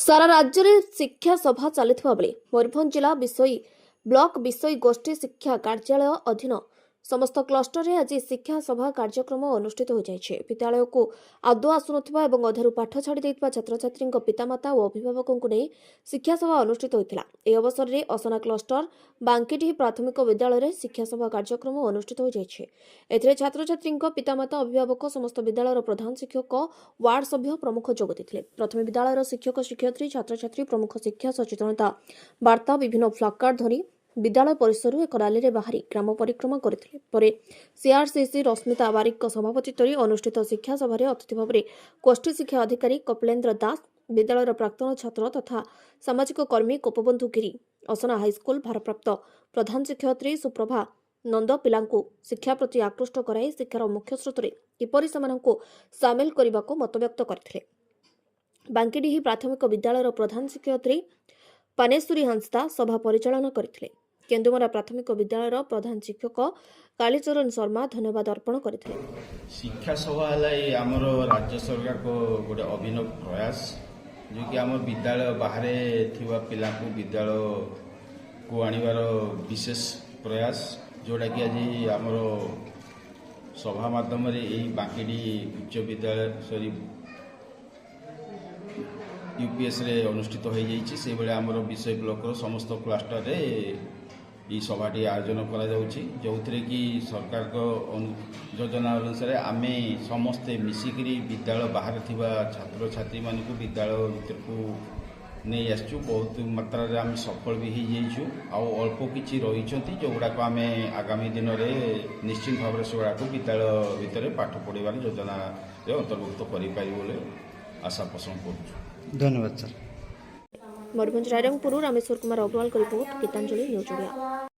सारा राज्य में शिक्षा सभा चलुवा बेले मयूरभंज जिला विषयी ब्लॉक विषयी गोष्ठी शिक्षा कार्यालय अधीन समस्त क्लस्टर में आज शिक्षा सभा कार्यक्रम अनुष्ठित हो जाए। विद्यालय को आदौ आसुनथिबा एवं अधारू पाठ छाड़ी देइतबा छात्र छात्री पितामाता और अभिभावकों को नहीं शिक्षा सभा अनुष्ठित होता। यह अवसर में असना क्लस्टर बांकीडीह प्राथमिक विद्यालय में शिक्षा सभा कार्यक्रम अनुष्ठित हो जाए। एथिरे छात्र छात्री पितामाता अभिभावक समस्त विद्यालय प्रधान शिक्षक वार्ड सभ्य प्रमुख जोग देथिले। प्रथम विद्यालय शिक्षक शिक्षयित्री छात्र छात्री प्रमुख शिक्षा सचेतनता वार्ता विभिन्न फ्लाकार्ड धरी विद्यालय परिसर एक रैली में बाहरी ग्राम परिक्रमा करते। सीआरसीसी रश्मिता बारिक सभापतित्व अनुष्ठित शिक्षा सभा अतिथि भाव में गोष्ठी शिक्षा अधिकारी कपिलेन्द्र दास, विद्यालय प्राक्तन छात्र तथा सामाजिक कर्मी गोपबंधु गिरी, असना हाईस्कल भारप्राप्त प्रधान शिक्षयित्री सुप्रभा नंद पिला शिक्षा प्रति आकृष्ट कराई शिक्षार मुख्य स्रोत में किपरि सेमानंकु सामिल करने को मतव्यक्त करथिले। बांकीडीह प्राथमिक विद्यालय प्रधान शिक्षयित्री पानेश्वरी हंसदा सभा परिचालन करथिले। केन्दुमरा प्राथमिक विद्यालय प्रधान शिक्षक कालीचरण शर्मा धन्यवाद अर्पण करथिले। शिक्षा सभा है आमर राज्य सरकार को गोटे अभिनव प्रयास जो कि आम विद्यालय बाहर थिबा पिला को विद्यालय को आनिबार विशेष प्रयास जोड़ा कि आज आमर सभा माध्यम बांकीडी उच्च विद्यालय सॉरी यूपीएस रे अनुष्ठित हो जाइए। से बेले आमर विषय ब्लॉक समस्त क्लस्टर रे ये सभाटी आयोजन करा जाउछि, जो कि सरकार को योजना अनुसार आमे समस्ते मिसिकरी विद्यालय बाहर थिबा छात्र छात्री मान को विद्यालय भीतर को नहीं आसचु। बहुत मात्रा रे आम सफल भी हो जाइछु। आ अल्प किछि रहिछंती जो गुडा को आमे आगामी दिन में निश्चित भाव में सेगुड़ा को विद्यालय भीतर पाठ पढ़ार योजना रे अंतर्भुक्त करि पारि बोले आशा पोषण करूछु। धन्यवाद सर। मयूरभंज रायरंगपुर रामेश्वर कुमार अग्रवाल का रिपोर्ट गीतांजलि न्यूज ओडिया।